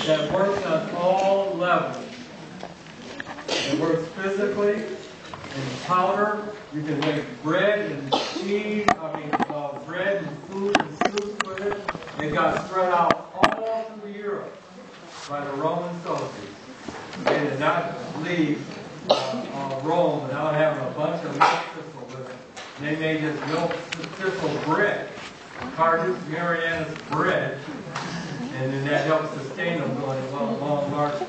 that works on all levels. It works physically, in powder. You can make bread and cheese, bread and food and soups with it. It got spread out all through Europe by the Roman soldiers. They did not leave Rome without having a bunch of milk thistle with it. And they made this milk thistle bread, Carduus Mariannus bread, and then that helped sustain them going long marches.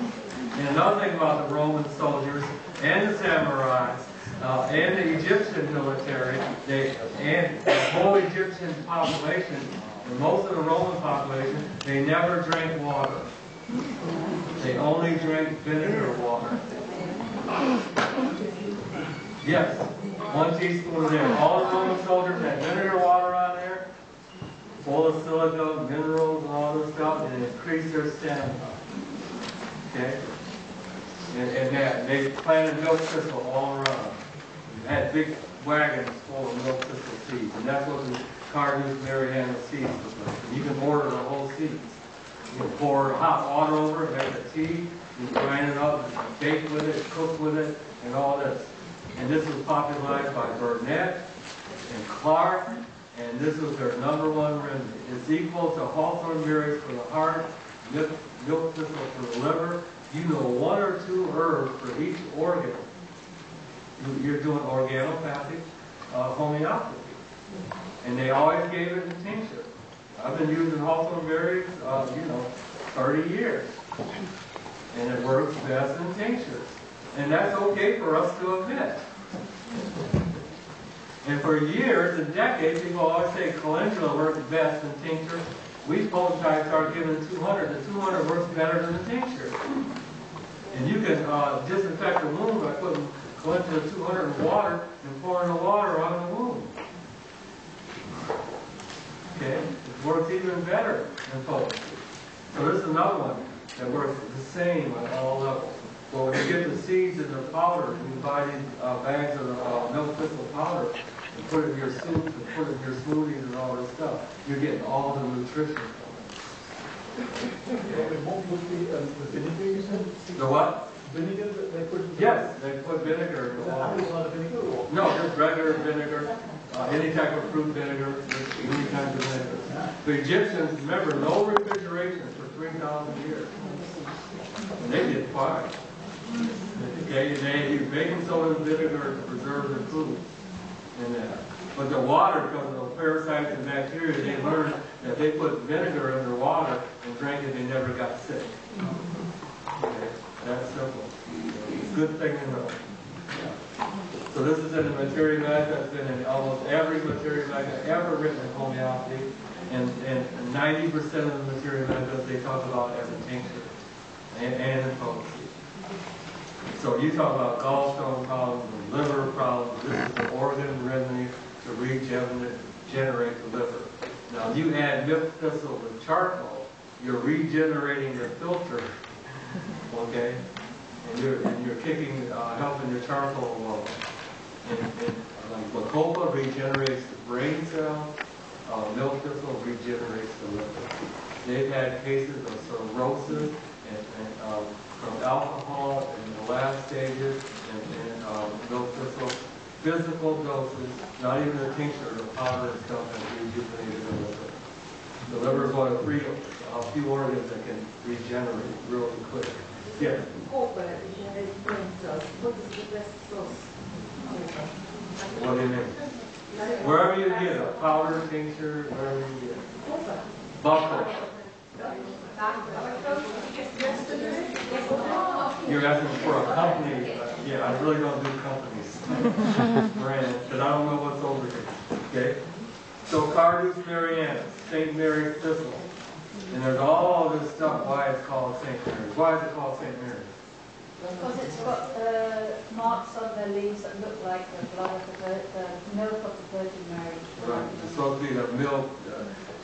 And another thing about the Roman soldiers and the samurais and the Egyptian military, and the whole Egyptian population, and most of the Roman population, they never drank water. They only drank vinegar water. Yes, 1 teaspoon of there. All the Roman soldiers had vinegar water on there, full of silica, minerals, and all this stuff, and it increased their stamina. Okay? And they planted milk thistle all around. They had big wagons full of milk thistle seeds, and that's what the Carduus Mariannus seeds look like. And you can order the whole seeds. You can pour hot water over it, make a tea, you can grind it up, and bake with it, cook with it, and all this. And this was popularized by Burnett and Clark, and this was their #1 remedy. It's equal to hawthorn berries for the heart, milk thistle for the liver. You know 1 or 2 herbs for each organ. You're doing organopathic homeopathy. And they always gave it in tincture. I've been using hawthorn berries, 30 years. And it works best in tinctures. And that's okay for us to admit. And for years and decades, people always say calendula works best in tincture. We potentially start giving 200. The 200 works better than the tincture. And you can disinfect the wound by putting calendula 200 in water and pouring the water on the wound. Okay? It works even better than potency. So this is another one that works the same on all levels. Well, when you get the seeds in the powder, you buy these bags of milk thistle powder and put it in your soups and put it in your smoothies and all this stuff. You're getting all the nutrition from it. The what? Vinegar that they put in? Yes, they put vinegar in the water. A lot of vinegar or? No, just regular vinegar, any type of fruit vinegar, any kind of vinegar. The Egyptians, remember, no refrigeration for 3,000 years. And they did fine. They used baking soda and vinegar to preserve their food. But the water, because of the parasites and bacteria, they learned that they put vinegar in their water and drank it, they never got sick. Okay? That's simple. It's a good thing to know. So this is in the materia medica. It's been in almost every materia medica ever written in homeopathy. And 90% of the materia medica they talk about as a tincture and in potency. So you talk about gallstone problems and liver problems. This is an organ remedy to regenerate the liver. Now, if you add milk thistle with charcoal, you're regenerating the filter, okay? And you're kicking, helping your charcoal along. And like bacopa regenerates the brain cells, milk thistle regenerates the liver. They've had cases of cirrhosis and from alcohol in the last stages and milk thistle. Physical doses, not even the tincture, the powder and stuff has rejuvenated the liver. The liver is one of a few organs that can regenerate really quick. Yeah. What is the best sauce? What do you mean? Wherever you get it, powder, tincture, wherever you get it. Buffalo. You're asking for a company. Yeah, I really don't do companies. Brand, because I don't know what's over here. Okay? So Carduus Mariannus, St. Mary's thistle. And there's all this stuff why it's called St. Mary's. Why is it called St. Mary's? Because it's got marks on the leaves that look like the blood of the milk of the Virgin Mary. Right. It's supposed to be the milk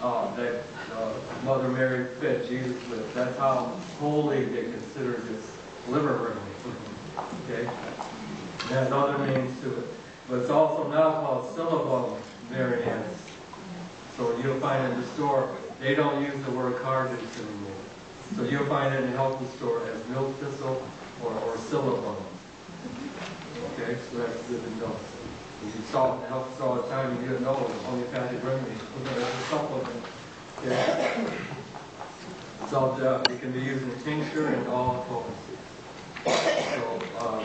that Mother Mary fed Jesus with. That's how holy they consider this liver remedy. Okay? It has other names to it. But it's also now called Syllabum Mariannus. So you'll find in the store, they don't use the word Carduus anymore. So you'll find it in the health food store as milk thistle or silicone. Okay, so that's good to know. If you saw it in the health food store all the time, you didn't know it was homeopathic remedy. It's a supplement. Okay. So it can be used in tincture and all potencies. So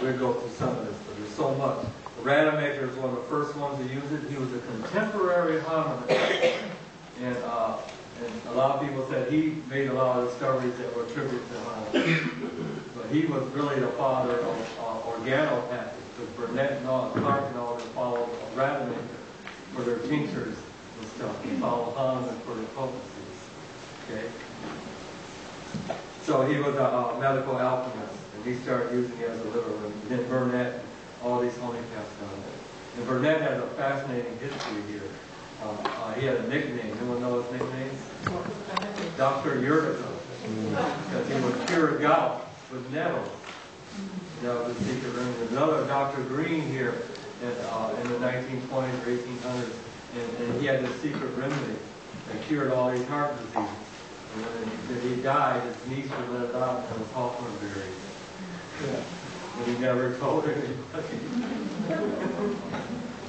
we'll go through some of this, but there's so much. Rademacher is one of the first ones to use it. He was a contemporary hominid. And a lot of people said he made a lot of discoveries that were attributed to him. But he was really the father of organopathy, because Burnett and all, Clark and all, they followed Rademacher for their tinctures and stuff. He followed Hahnemann for their potencies. Okay? So he was a medical alchemist, and he started using it as a liver remedy. Then Burnett, all these homeopaths done it. And Burnett has a fascinating history here. He had a nickname. Anyone know his nickname? Dr. Urtica. Because he would cure gout with nettles. That was the secret remedy. Another Dr. Green here in the 1920s or 1800s, and he had this secret remedy that cured all these heart diseases. And when he died, his niece would let it out and was hawthorn berries. Yeah. But he never told anybody.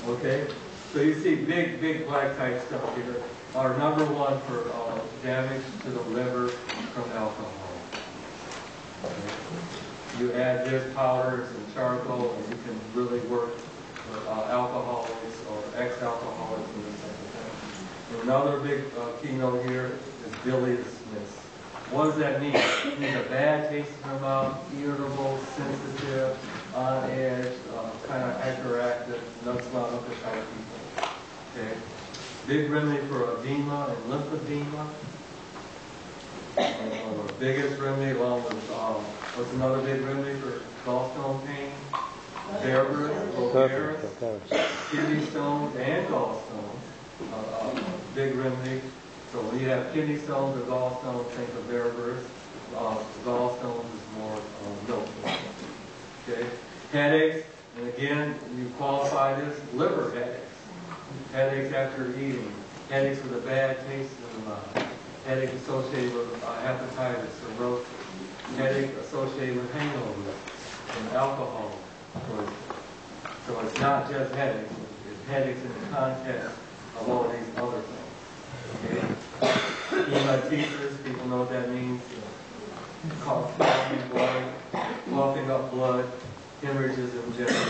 Okay? So you see big black type stuff here. Our number one for damage to the liver from alcohol. Okay. You add this powders and charcoal, and you can really work with alcoholics or ex-alcoholics and this type of thing. And another big keynote here is biliousness. What does that mean? It means a bad taste in the mouth, irritable, sensitive, on edge, kind of hyperactive, nuts-not-looking type people. Okay. Big remedy for edema and lymphedema. The biggest remedy, along with what's another big remedy for gallstone pain? Vulgaris, kidney stones, and gallstones. Big remedy. So when you have kidney stones or gallstones, think of berberis. Gallstones is more milk. Okay. Headaches, and again, you qualify this, liver headaches. Headaches after eating. Headaches with a bad taste in the mouth. Headache associated with hepatitis, cirrhosis. Headache associated with hangovers and alcohol poisoning. So it's not just headaches. It's headaches in the context of all these other things. Okay? Hematitis, people know what that means. Coughing blood, coughing up blood, hemorrhages in general,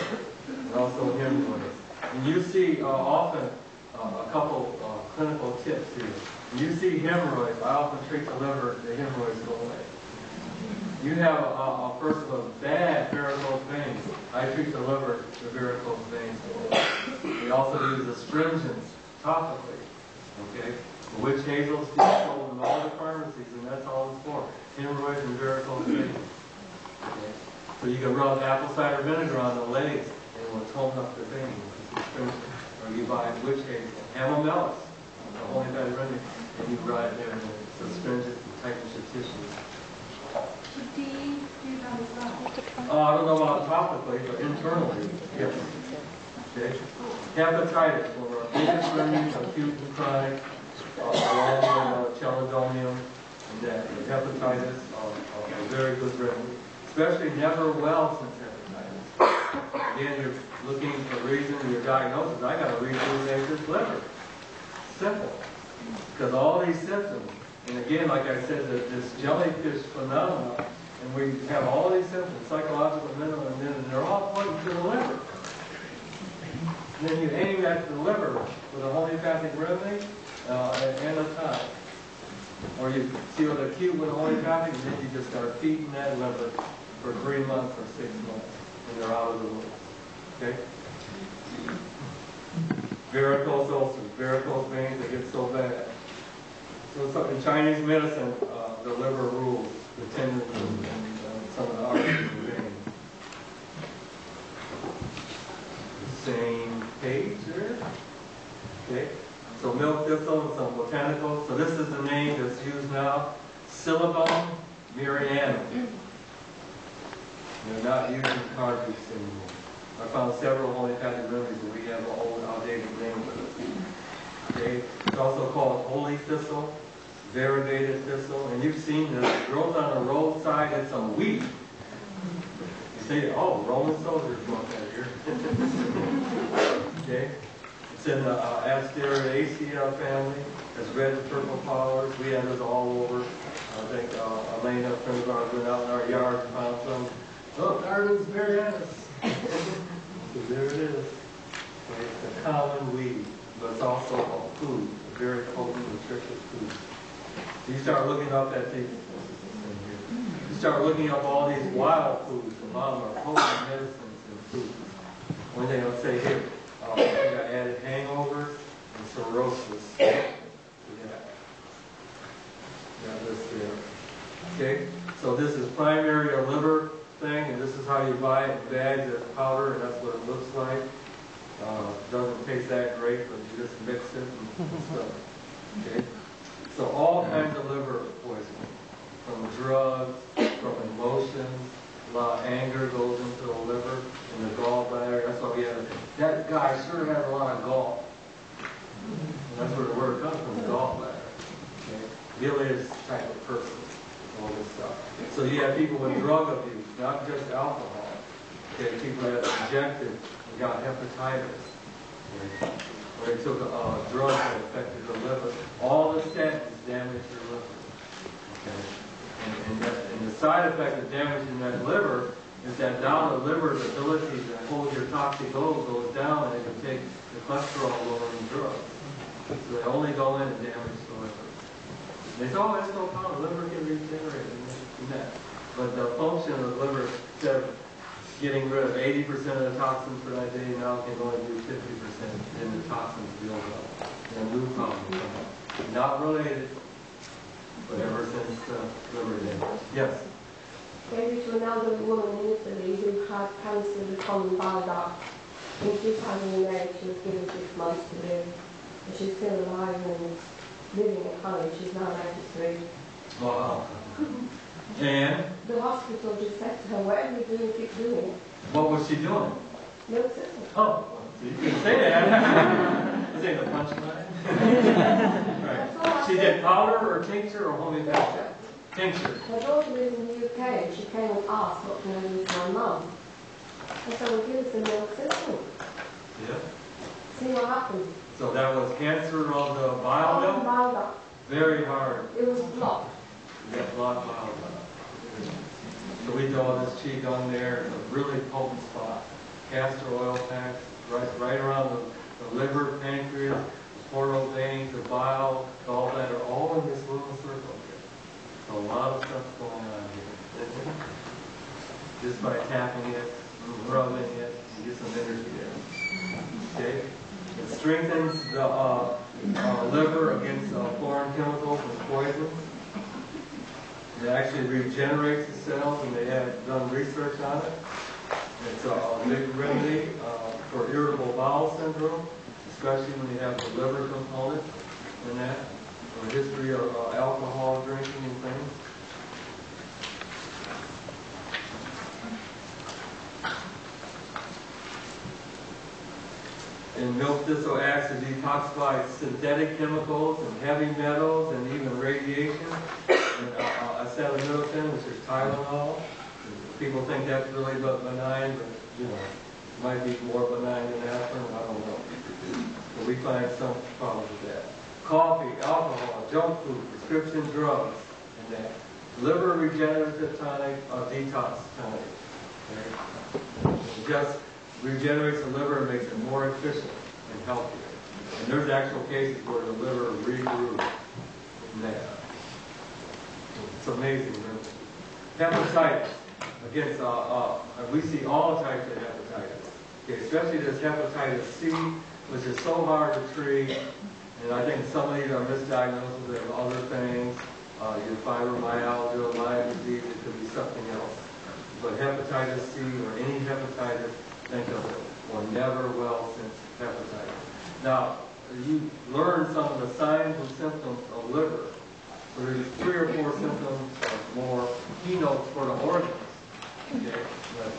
and also hemorrhoids. And you see often a couple clinical tips here. When you see hemorrhoids, I often treat the liver, the hemorrhoids go away. You have a person with bad varicose veins, I treat the liver, the varicose veins go away. We also use astringents topically. Okay? Witch hazel's sold in all the pharmacies, and that's all it's for. Hemorrhoids and varicose veins. Okay? So you can rub apple cider vinegar on the legs, and it will tone up the veins. Or you buy witch hazel, amomelis, the homeopathic remedy, and you rub it there, and it's astringent and tightens your tissues. Do you do that as well? I don't know about topically, but internally, yes. Okay. Hepatitis, one of our biggest remedies, acute and chronic, along with chelidonium, and that hepatitis, a very good remedy. Especially never well since hepatitis. Again, you're looking for reason in your diagnosis. I got to rejuvenate this liver. Simple. Because all these symptoms, and again, like I said, this jellyfish phenomenon, and we have all these symptoms, psychological, mental, and they're all pointing to the liver. And then you aim at the liver with a homeopathic remedy and a tonic. Or you see with acute with a homeopathic, and then you just start feeding that liver for 3 months or 6 months, and they're out of the woods. Okay? Varicose ulcers, varicose veins that get so bad. So in Chinese medicine, the liver rules, the tendons and some of the arteries and veins. Same page there. Okay. So milk thistle and some botanicals. So this is the name that's used now. Forgotten Mariannus. They're not using Carduus anymore. I found several homeopathic remedies that we have an old, outdated name with it. Okay. It's also called holy thistle. variegated thistle, and you've seen this, it grows on the roadside, it's a weed. You say, oh, Roman soldiers brought that here. Okay? It's in the Asteraceae family. It's red and purple flowers. We have this all over. I think Elena, a friend of ours, went out in our yard and found some. Oh, Carduus Mariannus. So there it is. Okay, it's a common weed, but it's also a food, a very potent, nutritious food. You start looking up at these. You start looking up all these wild foods. A lot of them are potent medicines and foods. One thing I'll say here, I think I added hangovers and cirrhosis. Yeah, this there. Okay, so this is primary a liver thing, and this is how you buy it in bags as powder, and that's what it looks like. Doesn't taste that great, but you just mix it and stuff. Okay, so all kinds of liver poisoning, from drugs, from emotions. A lot of anger goes into the liver and the gallbladder. That's why we have that guy sure has a lot of gall. And that's where the word comes from, gallbladder. Okay? Bilious type of person, all this stuff. So you have people with drug abuse, not just alcohol. Okay, people that injected and got hepatitis. Okay? Or they took a drug that affected the liver. All the statins damage your liver. Okay? And the side effect of damaging that liver is that now the liver's ability to hold your toxic load goes down, and it can take the cholesterol lowering drugs. So they only go in and damage the liver. They say, oh, that's no problem, the liver can regenerate and that. But the function of the liver, instead of getting rid of 80% of the toxins for that day, now can only do 50%, and the toxins build up. And a new problem comes up. Not related, but ever since liver damage. Yes? Maybe to another woman in Italy who had cancer of the common bile duct. In 2008, she was given 6 months to live. And she's still alive and living at college. She's now 93. Wow. And? The hospital just said to her, whatever you're doing, keep doing it. What was she doing? No symptoms. Oh, so you can say that. This ain't a punchline. Right. She did powder or tincture or homeopathic? Tincture. My daughter lives in the UK and she came and asked what can I do for my mum. I said, well, give us a milk system. Yeah. See what happens. So that was cancer of the bile duct? Bile duct. Very hard. It was blocked. You got blocked bile duct. So we do all this qigong there. It's a really potent spot. Castor oil packs right around the liver, pancreas, the portal veins, the bile, all that are all in this little circle here. So a lot of stuff going on here. Just by tapping it, rubbing it, you get some energy there. Okay? It strengthens the liver against foreign chemicals and poisons. It actually regenerates the cells, and they have done research on it. It's a big remedy for irritable bowel syndrome, especially when you have the liver component in that, or a history of alcohol drinking and things. And milk thistle acts to detoxify synthetic chemicals and heavy metals and even radiation. And acetaminophen, which is Tylenol. People think that's really benign, but you know, it might be more benign than aspirin. I don't know. But we find some problems with that. Coffee, alcohol, junk food, prescription drugs, and that. Liver regenerative tonic, detox tonic. Okay? It just regenerates the liver and makes it more efficient and healthier. And there's actual cases where the liver regrew in that. It's amazing. Hepatitis. Against, we see all types of hepatitis. Okay, especially this hepatitis C, which is so hard to treat. And I think some of these are misdiagnosed with other things. Your fibromyalgia, Lyme disease, it could be something else. But hepatitis C or any hepatitis, think of it, or never well since hepatitis. Now, you learn some of the signs and symptoms of liver. So there's 3 or 4 symptoms or more keynotes for the organs. Okay?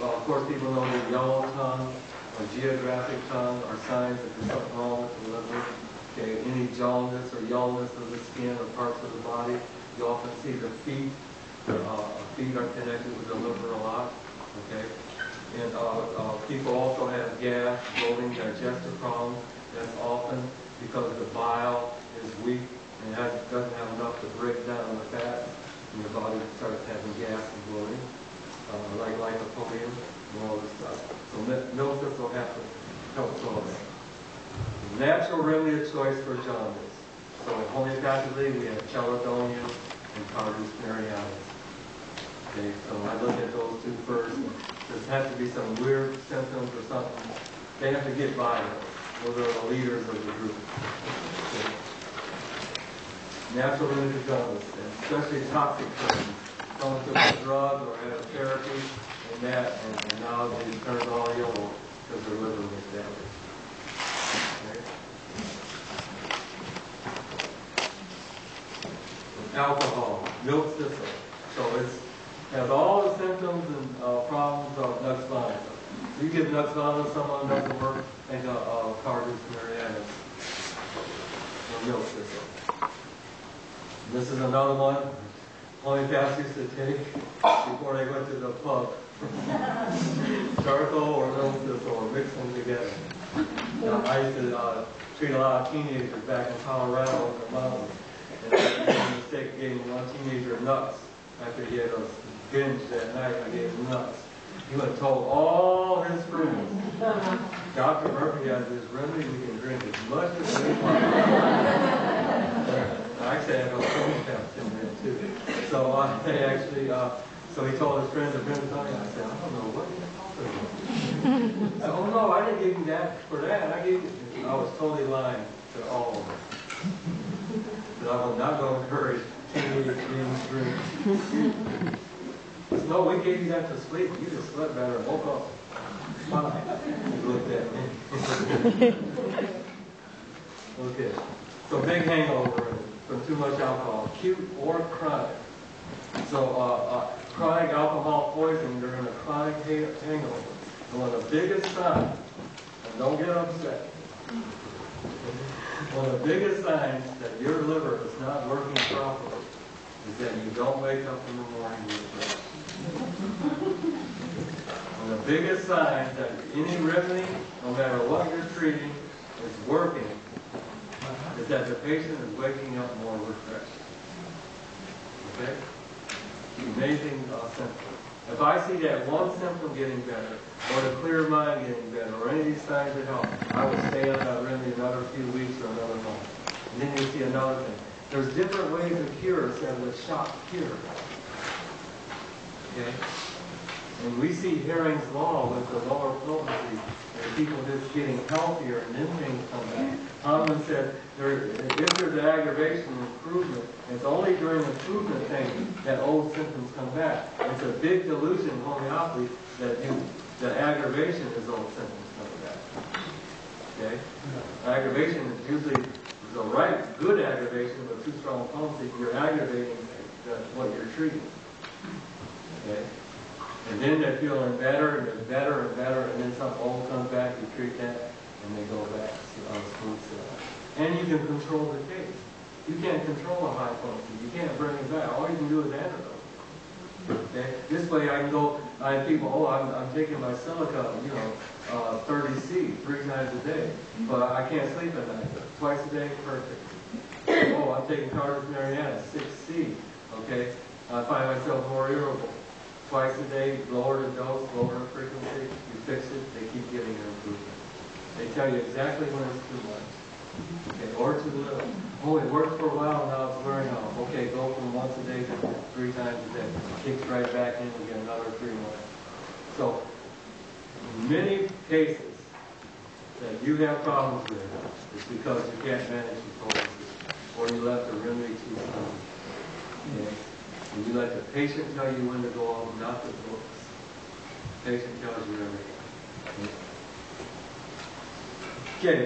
But, of course, people know the yellow tongue or geographic tongue are signs that there's something wrong with the liver. Okay, any jaundice or yellowness of the skin or parts of the body. You often see the feet. Feet are connected with the liver a lot. Okay, and people also have gas, bloating, digestive problems. That's often because the bile is weak and doesn't have enough to break down the fat, and your body starts having gas and bloating, like lycopodium and all this stuff. So milk thistle helps all that. Natural remedy of choice for jaundice. So homeopathically, we have Chaldonium and Carduus Mariannus. Okay, so I look at those two first. There has to be some weird symptoms or something. They have to get by those. Those are the leaders of the group. Okay. Natural remedy of jaundice, and especially toxic things. Someone took a drug or had a therapy and that, and now they turn all yellow because their liver was damaged. Okay. Alcohol, milk thistle. So it has all the symptoms and problems of nux vomica. So you give nux vomica to someone who doesn't work, think of Carduus Mariannus or milk thistle. This is another one homeopaths used to take before they went to the pub. Charcoal or milk thistle or mix them together. Now, I used to treat a lot of teenagers back in Colorado in the mountains. And I made a mistake of giving one teenager nuts. After he had a binge that night, I gave him nuts. He went and told all his friends, Dr. Murphy has this remedy, we can drink as much as we want. Actually, I have a homeopath in there too. So they actually, so he told his friends, I've been telling you, I said, I don't know what you're talking about. I said, oh no, I didn't give you that for that. I was totally lying to all of them. But I will not go encourage teenage beings drink. No, we gave you that to sleep. You just slept better and woke up fine. You looked at me. Okay. So big hangover from too much alcohol, acute or chronic. So chronic alcohol poisoning during a chronic hangover. And one of the biggest signs, and don't get upset, one of the biggest signs that your liver is not working properly is that you don't wake up in the morning with breath. One of the biggest signs that any remedy, no matter what you're treating, is working is that the patient is waking up more refreshed. Okay? Amazing symptom. If I see that one symptom getting better, or the clear mind getting better, or any of these signs that help, I would stay on that remedy another few weeks or another month. And then you see another thing. There's different ways of cure instead of a shock cure. Okay? And we see Hering's law with the lower potency, and people just getting healthier, and then things come back. Hahnemann said, if there's aggravation and improvement, it's only during improvement thing that old symptoms come back. It's a big delusion in homeopathy that the aggravation is old symptoms coming back. Okay? Aggravation is usually the right, good aggravation, but too strong potency, you're aggravating what you're treating. Okay? And then they're feeling better, and they're better and better, and then something old comes back, you treat that, and they go back to smooth sailing. And you can control the case. You can't control a high potency. You can't bring it back. All you can do is antidote. Okay? This way I can go, I have people, oh, I'm taking my silica, 30C 3 times a day, but I can't sleep at night. Twice a day, perfect. Oh, I'm taking Carduus Mariannus 6C, okay? I find myself more irritable. Twice a day, lower the dose, lower the frequency, you fix it, they keep giving you improvement. They tell you exactly when it's too much. Okay, or too little. Oh, it worked for a while, now it's wearing off. Okay, go from once a day to 3 times a day. Kicks right back in, we get another 3 more. So, in many cases that you have problems with, it's because you can't manage your potency, or you left the remedy too soon. Okay? And you let the patient tell you when to go on, not the books. The patient tells you everything. Okay,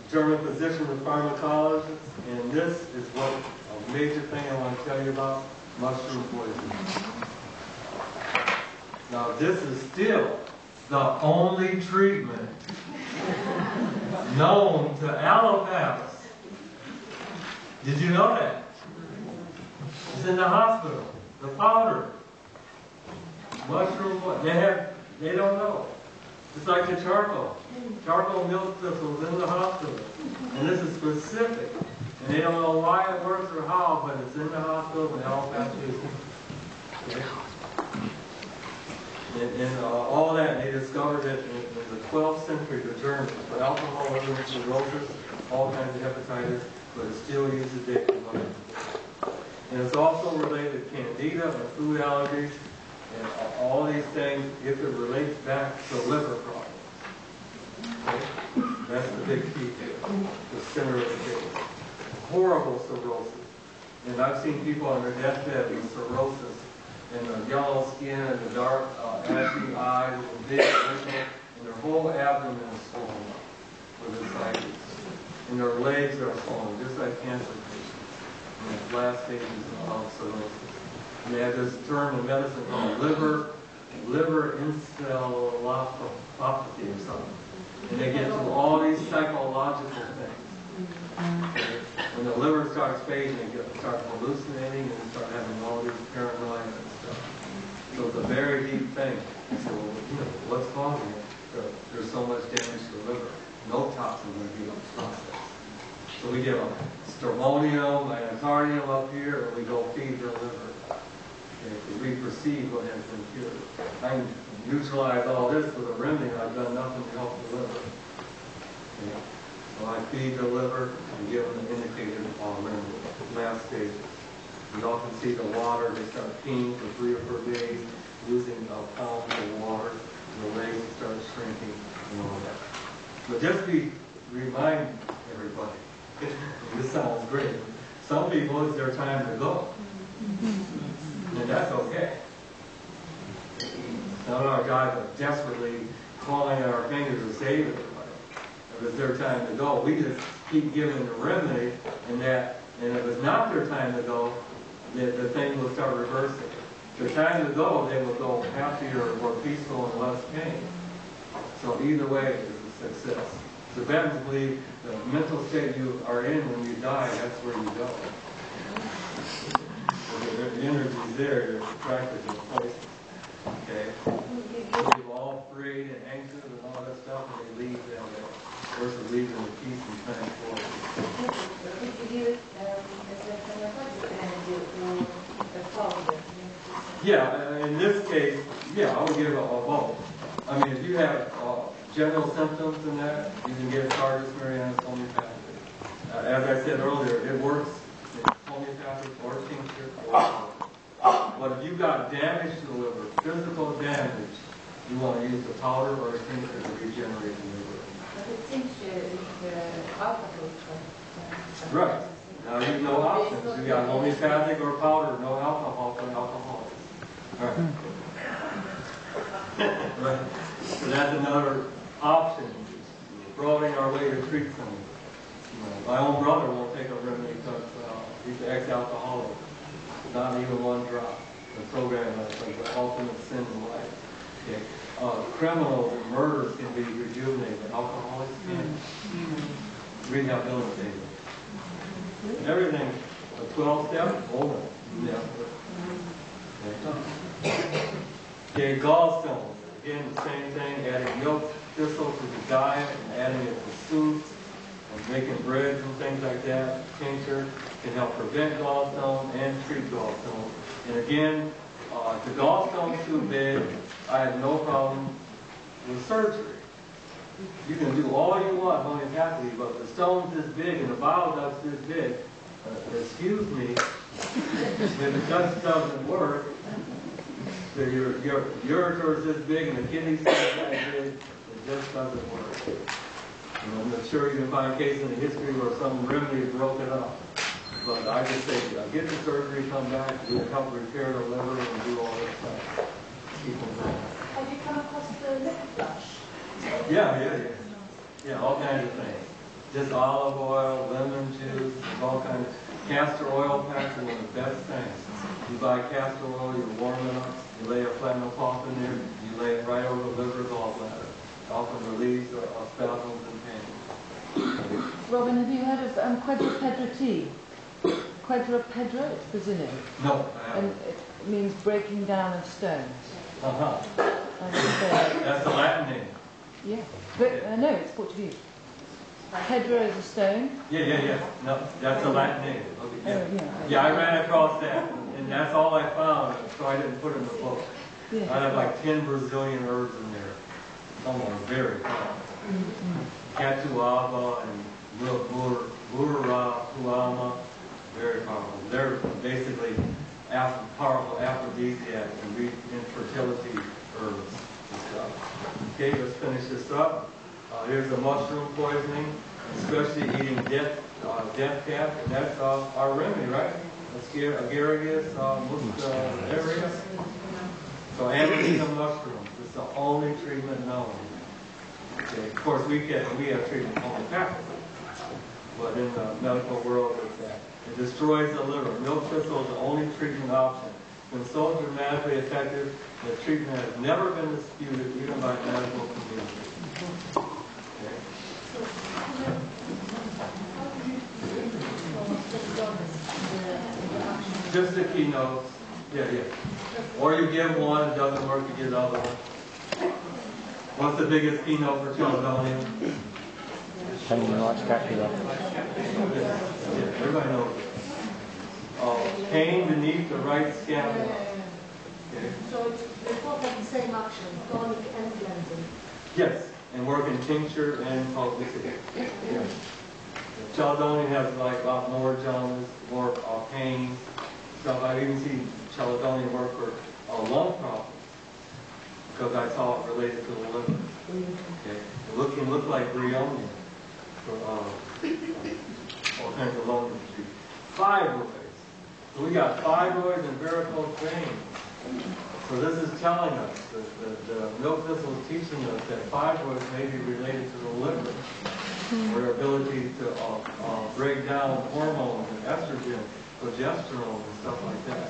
German physician and pharmacologist, and this is what a major thing I want to tell you about, mushroom poisoning. Now this is still the only treatment known to allopaths Did you know that? It's in the hospital. The powder. Mushroom, they don't know. It's like the charcoal. Charcoal milk thistles in the hospital. And this is specific. And they don't know why it works or how, but it's in the hospital and they all pass through. Okay? And all that, they discovered it in the 12th century, the Germans, for alcoholism, cirrhosis, all kinds of hepatitis, but it's still used today for life. And it's also related to candida and food allergies, and all these things, if it relates back to liver problems. Okay? That's the big key here, the center of the case. Horrible cirrhosis. And I've seen people on their deathbed with cirrhosis, and the yellow skin, and the dark, ashy eyes, and big wrinkles, and their whole abdomen is swollen up with ascites. And their legs are swollen, just like cancer patients. In the last stages of cirrhosis. And they have this term in medicine called liver encephalopathy or something. And they get through all these psychological things. Okay? When the liver starts fading, they start hallucinating and start having all these paranoia and stuff. So it's a very deep thing. So, what's causing it? There's so much damage to the liver. No toxin going to be processed. So we give a stramonium, myocardium up here, and we go feed the liver. Okay, we perceive what has been cured. I can neutralize all this with a remedy. I've done nothing to help the liver. Okay. So I feed the liver and give them an indicated remedy. Last stage. You all can see the water. They start peeing for 3 or 4 days, losing pounds of water. And the legs start shrinking and all that. But just remind everybody. This sounds great. Some people, it's their time to go. And that's okay. It's not our job of desperately clawing our fingers to save everybody. If it's their time to go, we just keep giving the remedy, and if it's not their time to go, the thing will start reversing. If their time to go, they will go happier, more peaceful, and less pain. So either way is a success. Tibetans believe the mental state you are in when you die, that's where you go. So the energy's there, you're attracted to places. Okay? They're all afraid and anxious and all that stuff, and they leave down there. Versus leaving with peace and transport. Could you do it as a therapeutic energy or a powder? Yeah, in this case, yeah, I would give a both. I mean, if you have general symptoms in that, you can get Carduus Mariannus homeopathic. As I said earlier, it works in homeopathic or tincture or but if you've got damage to the liver, physical damage, you want to use the powder or a tincture to regenerate the liver. But the tincture is alcohol. Right. Now you have no options. You got homeopathic or powder, no alcohol for alcoholics. Right. Right. So that's another option. Broadening our way to treat someone. My own brother won't take a remedy because he's an ex-alcoholic. Not even one drop. The program is like the ultimate sin in life. Okay. Criminals and murderers can be rejuvenated, but alcoholics can't. Rehabilitated. Everything, a 12-step, hold on. Yeah. Okay, gallstones. Again, the same thing, adding milk thistle to the diet and adding it to soups and making breads and things like that. Tincture can help prevent gallstones and treat gallstones. And again, if the gallstone's too big, I have no problem with surgery. You can do all you want homeopathically, but if the stone's this big and the bowel duct's this big, excuse me, if it just doesn't work, so your ureter's this big and the kidney's this big, it just doesn't work. And I'm not sure you can find a case in the history where some remedy broke it up. But I just say, get the surgery, come back, we'll help repair the liver and do all this stuff. Keep them going. Have you come across the liver flush? Yeah, all kinds of things. Just olive oil, lemon juice, all kinds of castor oil packs are one of the best things. You buy castor oil, you warm it up, you lay a flannel cloth in there, you lay it right over the liver gallbladder. It often relieves spasms and pain. Robin, have you heard of quadrupedal tea? quadrupedra, it's Brazilian, No. and it means breaking down of stones. Uh-huh. And, That's the Latin name. yeah, but no, it's Portuguese. Pedra is a stone. Yeah. No, that's the Latin name. Okay, yeah. Oh, yeah. Yeah, I ran across that, and that's all I found, so I didn't put it in the book. Yeah. I have like 10 Brazilian herbs in there. Some are very powerful. Catuaba and Burra, very powerful. They're basically powerful aphrodisiacs and infertility herbs and stuff. Okay, let's finish this up. Here's the mushroom poisoning, especially eating death cap, and that's our remedy, right? Asparagus, area. So Amazon mushrooms is the only treatment known. Okay, of course, we have treatment homeopathic, but in the medical world, it's that. It destroys the liver. Milk thistle is the only treatment option. It's been so dramatically effective that treatment has never been disputed, even by the medical community. Okay. Just the keynotes. Yeah. Or you give one, it doesn't work, you give the other one. What's the biggest keynote for Caledonia? Pain like scapula. Yeah, everybody knows it. Pain beneath the right scapula. Okay. So they both have the same action, tonic and cleansing. Yes, and work in tincture and potency. Yeah. Caledonia has like a lot more jaundice, more pain. So I even see Caledonia work for lung problems because I saw it related to the liver. Okay, it can look like bryonia for all kinds of lung disease. Fibroids. So we got fibroids and varicose veins. So this is telling us that the milk thistle is teaching us that fibroids may be related to the liver, or their ability to break down hormones and estrogen, progesterone, and stuff like that.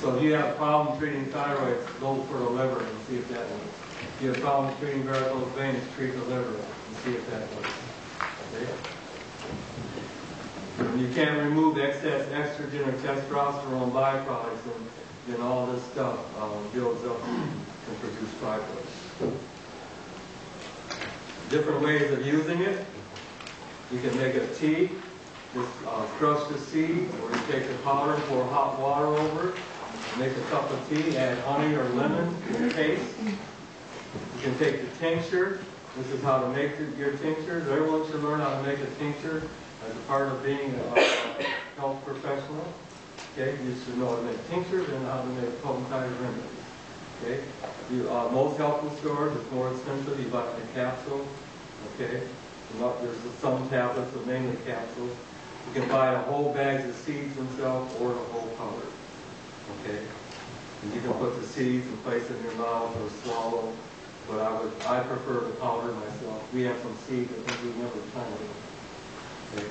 So if you have a problem treating thyroid, go for the liver and see if that works. If you have a problem treating varicose veins, treat the liver and see if that works. Okay? And you can't remove excess estrogen or testosterone byproducts, and then all this stuff builds up and produce fibroids. Different ways of using it. You can make a tea. Just crush the seeds, or you take the powder, pour hot water over it, make a cup of tea, add honey or lemon to taste. You can take the tincture. This is how to make your tinctures. Everyone should learn how to make a tincture as a part of being a health professional. Okay, you should know how to make tinctures and how to make potentized remedies. Okay, most health food stores, it's more expensive. You buy the capsule. Okay, there's some tablets, but mainly capsules. You can buy the whole bags of seeds themselves or the whole powder. Okay? And you can put the seeds and place it in your mouth or swallow. But I prefer the powder myself. We have some seeds I think we never planted. Okay?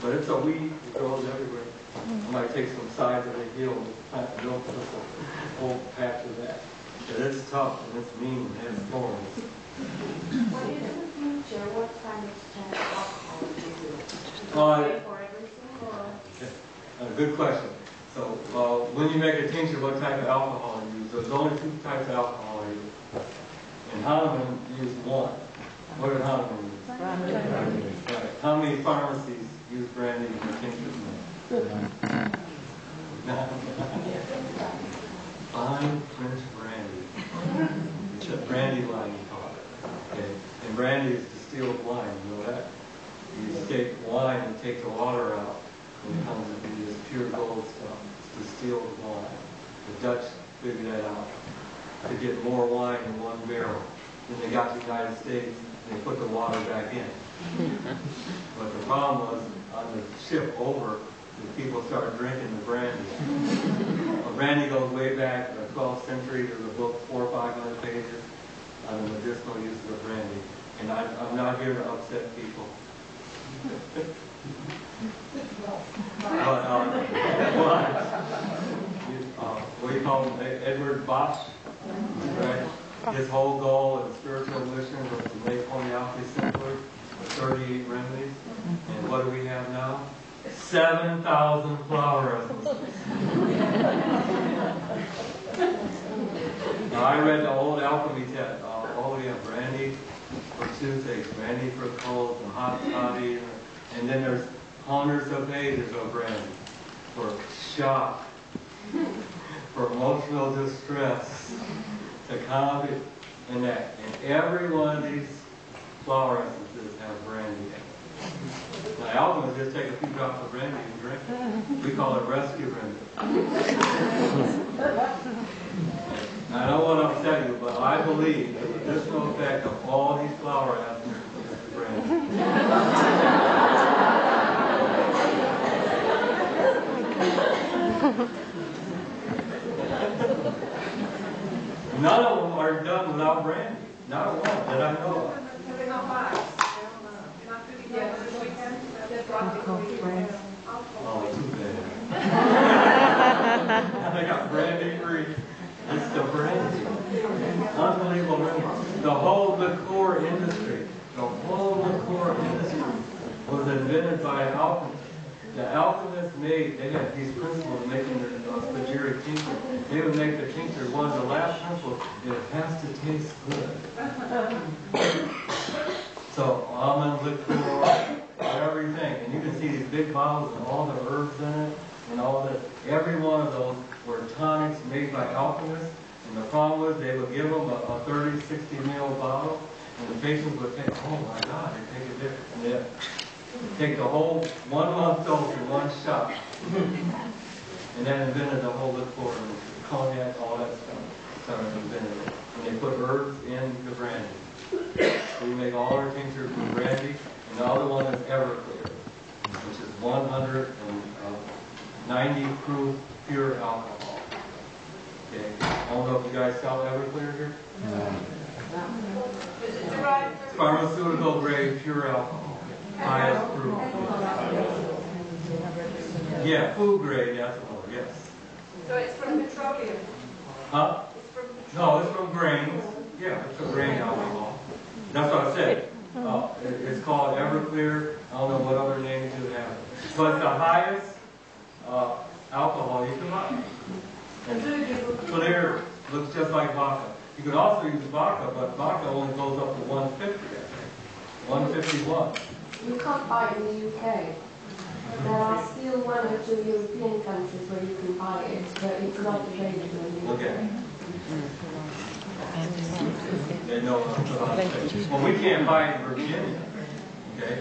But it's a weed, it grows everywhere. I might take some sides of the hill and plant the milk thistle, a whole patch of that. But it's tough and it's mean and it's thorns. What is in the future? What kind of alcohol do you do? For everything, or? Good question. So when you make a tincture, what type of alcohol you use? There's only 2 types of alcohol you use. And Hahnemann used 1. What did Hahnemann use? Brandy. Right. How many pharmacies use brandy in their tinctures now? Fine French brandy. It's a brandy line you call it. Okay. And brandy is distilled wine, you know that? You take wine and take the water out, and it comes to be this pure gold stuff. It's distilled wine. The Dutch figured that out. To get more wine in 1 barrel. Then they got to the United States, and they put the water back in. But the problem was, on the ship over, the people started drinking the brandy. Well, brandy goes way back to the 12th century. There's a book, 400 or 500 pages, on the medicinal use of brandy. And I'm not here to upset people. What do you call him? Edward Bosch, right? His whole goal and spiritual mission was to make homeopathy simpler with 38 remedies. And what do we have now? 7,000 flower essences. Now, I read the old alchemy text. Oh, yeah, brandy for toothache, brandy for colds and hot toddy, and then there's hundreds of pages of brandy for shock, for emotional distress, to calm it, and that. And every one of these flower essences have brandy in it. Now, alchemists just take a few drops of brandy and drink it. We call it rescue remedy. I don't want to upset you, but I believe the medicinal effect of all these flower essences is brandy. None of them are done without brandy. Not one that I know of. They're not biased. You're not really going this weekend. That's right. Oh, too bad. I got brandy free. It's the brandy. Unbelievable remedy. The whole liqueur industry, was invented by an alchemist. The alchemists they had these principles making their spaghetti tincture. They would make the tincture, one of the last principles, it has to taste good. So almond liqueur, everything. And you can see these big bottles and all the herbs in it and all that. Every one of those were tonics made by alchemists. And the problem was they would give them a 30, 60 ml bottle, and the patients would take, oh my God, they take a different, and they take the whole 1 month dose in one shot. And then invented the whole liqueur, and cognac, all that stuff. So invented it. And they put herbs in the brandy. So we make all our tinctures with brandy, and the other one is Everclear, which is 190 proof pure alcohol. Okay. I don't know if you guys sell Everclear here? No. Is it derived from? Pharmaceutical grade pure alcohol. Highest proof. Yeah, food grade ethanol, yes. So it's from petroleum? Huh? It's from petroleum? No, it's from grains. Yeah, it's from grain alcohol. That's what I said. It's called Everclear. I don't know what other names you have. But the highest alcohol you can buy. And clear looks just like vodka. You could also use vodka, but vodka only goes up to 150, I think. 151. You can't buy it in the UK. There are still 1 or 2 European countries where you can buy it, but it's not available in the UK. Okay. They know what I'm saying. Well, we can't buy it in Virginia. Okay?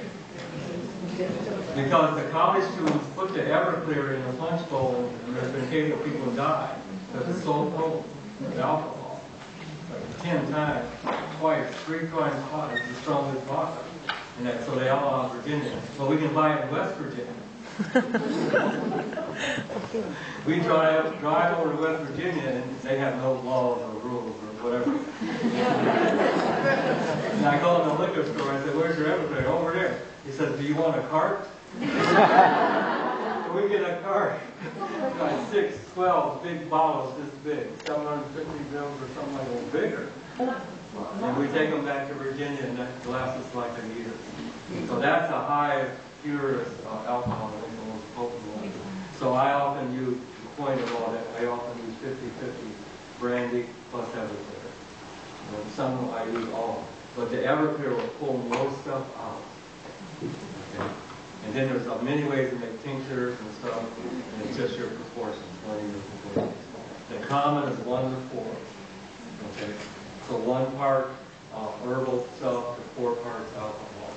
Because the college students put the Everclear in a punch bowl, and there's been cases of people die because it's so cold with alcohol. Like 10 times, twice, 3 times hot is the strongest vodka. And that, so they all are in Virginia. But we can buy it in West Virginia. We drive over to West Virginia, and they have no laws or rules or whatever. And I go in the liquor store, I said, where's your Everclear? Over there. He said, do you want a cart? So we get a cart. Got 6, 12 big bottles this big, 750 mils or something like that, bigger. And we take them back to Virginia, and that lasts like a year. So that's a high, purest alcohol, I think, the most potent one. So I often use, the point of all that, I often use 50-50 brandy plus Everclear. And some I use all. But the Everclear will pull most stuff out. Okay. And then there's many ways to make tinctures and stuff, and it's just your proportions, learning your proportions. The common is 1 to 4. Okay. So 1 part herbal stuff to 4 parts alcohol.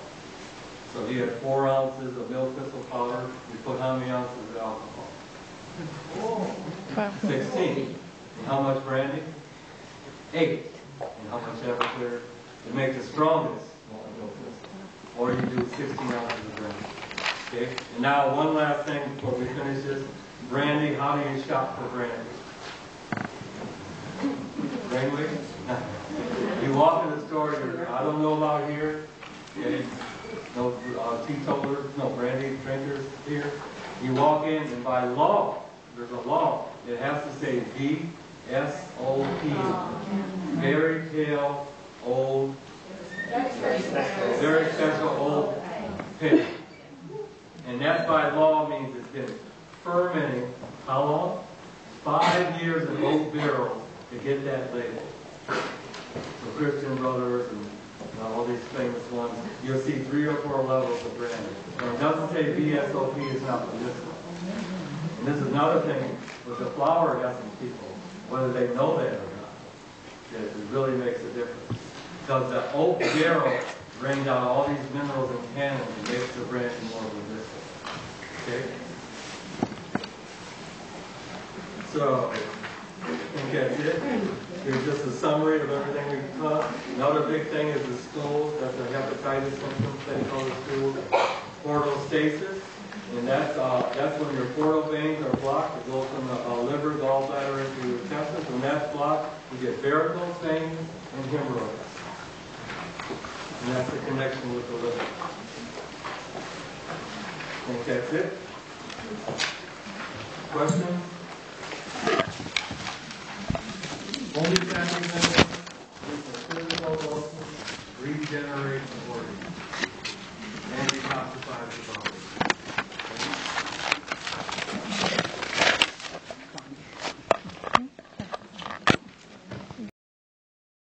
So if you had 4 ounces of milk thistle powder, you put how many ounces of alcohol? 16. And how much brandy? 8. And how much Everclear? To make the strongest milk thistle. Or you do 16 ounces of brandy. Okay? And now one last thing before we finish this. Brandy, how do you shop for brandy? Brainwave? You walk in the store, I don't know about here, okay? No teetotalers, no brandy drinkers here. You walk in, and by law, there's a law, it has to say V-S-O-P. Very pale, old, very special old pale. And that by law means it's been fermenting, how long? 5 years in oak barrels to get that label. So Christian Brothers and all these famous ones, you'll see 3 or 4 levels of branding. And it doesn't say VSOP is not medicinal. And this is another thing with the flower essence people, whether they know that or not, that it really makes a difference. Because the oak barrel drains out all these minerals and tannins and makes the branding more resistant. Okay? So, I think that's it. Here's just a summary of everything we've taught. Another big thing is the stools. That's the hepatitis symptoms they call the stools. Portostasis. And that's when your portal veins are blocked. It goes from the liver, gallbladder into your intestines. When that's blocked, you get varicose veins and hemorrhoids. And that's the connection with the liver. I think that's it. Questions? Only family members with the physical regeneration organ.